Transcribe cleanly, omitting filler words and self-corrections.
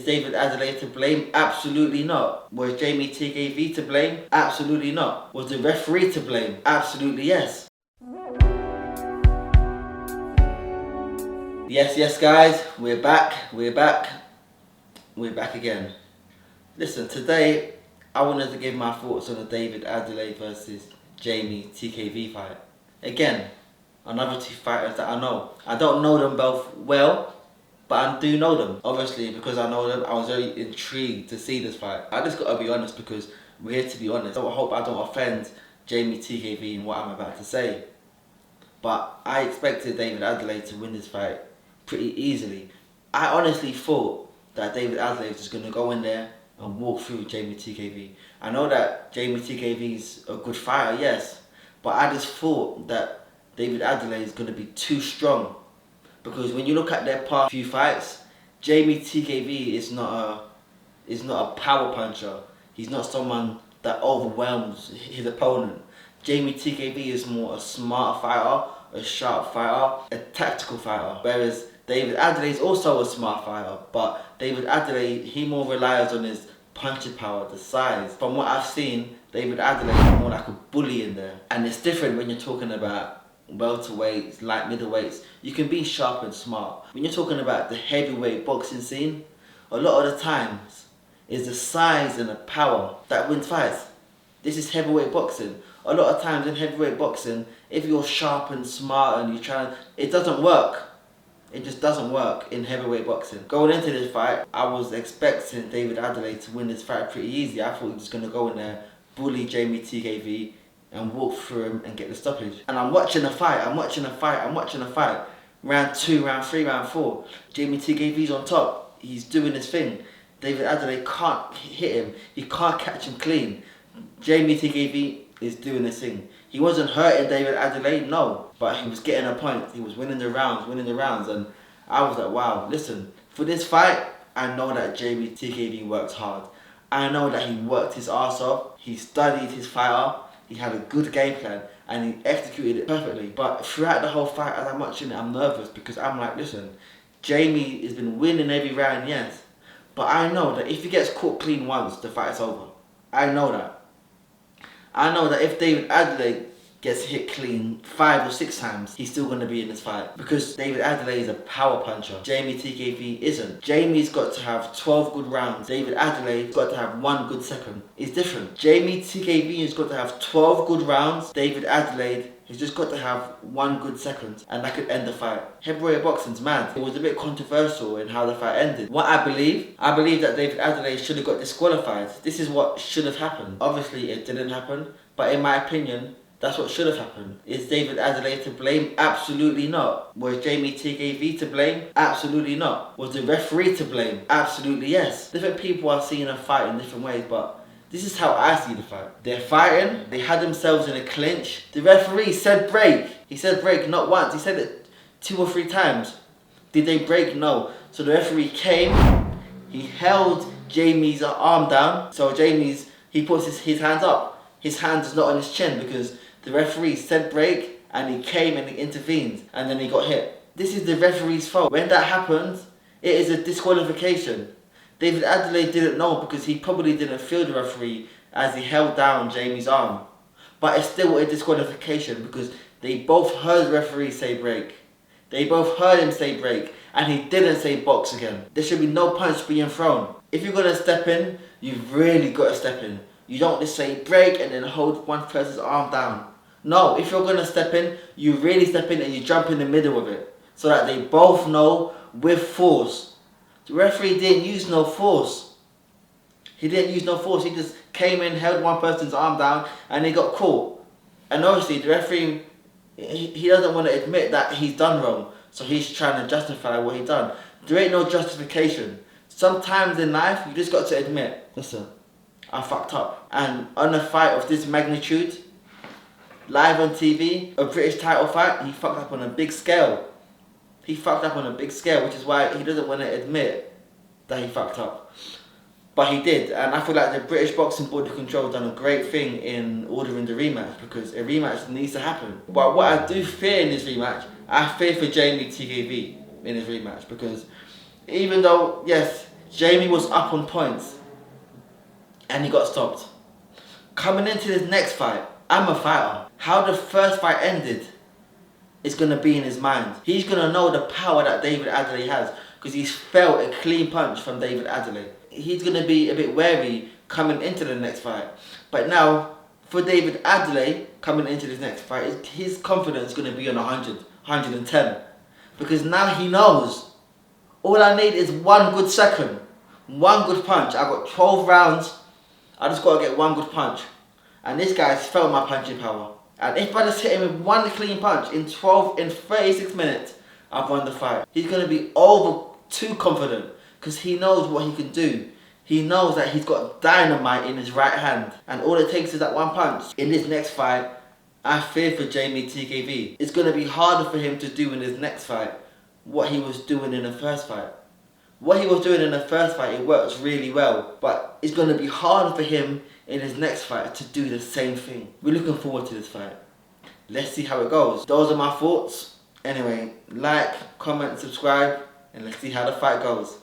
David Adeleye to blame? Absolutely not. Was Jeamie TKV to blame? Absolutely not. Was the referee to blame? Absolutely yes. Yes guys, we're back again. Listen, today I wanted to give my thoughts on the David Adeleye versus Jeamie TKV fight. Again, another two fighters that I know. I don't know them both well, but I do know them. Obviously, because I know them, I was very intrigued to see this fight. I just gotta be honest because we're here to be honest. So I hope I don't offend Jeamie TKV in what I'm about to say. But I expected David Adeleye to win this fight pretty easily. I honestly thought that David Adeleye was just gonna go in there and walk through Jeamie TKV. I know that Jeamie TKV is a good fighter, yes, but I just thought that David Adeleye is gonna be too strong. Because when you look at their past few fights, Jeamie TKV is not a power puncher. He's not someone that overwhelms his opponent. Jeamie TKV is more a smart fighter, a sharp fighter, a tactical fighter. Whereas David Adeleye is also a smart fighter, but David Adeleye, he more relies on his punching power, the size. From what I've seen, David Adeleye is more like a bully in there. And it's different when you're talking about welterweights, light middleweights. You can be sharp and smart. When you're talking about the heavyweight boxing scene, a lot of the times it's the size and the power that wins fights. This is heavyweight boxing. A lot of times in heavyweight boxing, if you're sharp and smart and it doesn't work. It just doesn't work in heavyweight boxing. Going into this fight, I was expecting David Adeleye to win this fight pretty easy. I thought he was going to go in there, bully Jeamie TKV and walk through him and get the stoppage. And I'm watching the fight. Round 2, round 3, round 4. Jeamie TKV's on top. He's doing his thing. David Adeleye can't hit him. He can't catch him clean. Jeamie TKV is doing his thing. He wasn't hurting David Adeleye, no, but he was getting a point. He was winning the rounds, and I was like, wow, listen, for this fight, I know that Jeamie TKV works hard. I know that he worked his arse off. He studied his fighter. He had a good game plan, and he executed it perfectly. But throughout the whole fight, as I'm watching it, I'm nervous because I'm like, listen, Jeamie has been winning every round, yes, but I know that if he gets caught clean once, the fight's over. I know that. I know that if David Adeleye gets hit clean 5 or 6 times, he's still going to be in this fight. Because David Adeleye is a power puncher. Jeamie TKV isn't. Jeamie's got to have 12 good rounds. David Adeley's got to have 1 good second. It's different. Jeamie TKV has got to have 12 good rounds. David Adeleye has just got to have 1 good second. And that could end the fight. Heavyweight boxing's mad. It was a bit controversial in how the fight ended. What I believe that David Adeleye should have got disqualified. This is what should have happened. Obviously it didn't happen. But in my opinion, that's what should have happened. Is David Adeleye to blame? Absolutely not. Was Jeamie TKV to blame? Absolutely not. Was the referee to blame? Absolutely yes. Different people are seeing a fight in different ways, but this is how I see the fight. They're fighting, they had themselves in a clinch. The referee said break. He said break not once, he said it 2 or 3 times. Did they break? No. So the referee came, he held Jeamie's arm down. So he puts his hands up. His hand is not on his chin because the referee said break and he came and he intervened and then he got hit. This is the referee's fault. When that happens, it is a disqualification. David Adeleye didn't know because he probably didn't feel the referee as he held down Jeamie's arm. But it's still a disqualification because they both heard the referee say break. They both heard him say break and he didn't say box again. There should be no punch being thrown. If you're going to step in, you've really got to step in. You don't just say break and then hold one person's arm down. No, if you're going to step in, you really step in and you jump in the middle of it. So that they both know with force. The referee didn't use no force. He didn't use no force. He just came in, held one person's arm down and he got caught. And obviously the referee, he doesn't want to admit that he's done wrong. So he's trying to justify what he done. There ain't no justification. Sometimes in life, you just got to admit, listen, I fucked up. And on a fight of this magnitude, live on TV, a British title fight, he fucked up on a big scale. He fucked up on a big scale, which is why he doesn't want to admit that he fucked up. But he did, and I feel like the British Boxing Board of Control done a great thing in ordering the rematch because a rematch needs to happen. But what I do fear in this rematch, I fear for Jeamie TKV in this rematch because even though, yes, Jeamie was up on points and he got stopped. Coming into this next fight, I'm a fighter. How the first fight ended is going to be in his mind. He's going to know the power that David Adeleye has because he's felt a clean punch from David Adeleye. He's going to be a bit wary coming into the next fight. But now, for David Adeleye coming into this next fight, his confidence is going to be on 100, 110. Because now he knows, all I need is one good second, one good punch. I got 12 rounds, I just got to get one good punch. And this guy's felt my punching power. And if I just hit him with one clean punch in 36 minutes, I've won the fight. He's going to be over too confident because he knows what he can do. He knows that he's got dynamite in his right hand. And all it takes is that one punch. In this next fight, I fear for Jeamie TKV. It's going to be harder for him to do in his next fight what he was doing in the first fight. What he was doing in the first fight, it works really well. But it's going to be harder for him in his next fight to do the same thing. We're looking forward to this fight. Let's see how it goes. Those are my thoughts. Anyway, like, comment, subscribe, and let's see how the fight goes.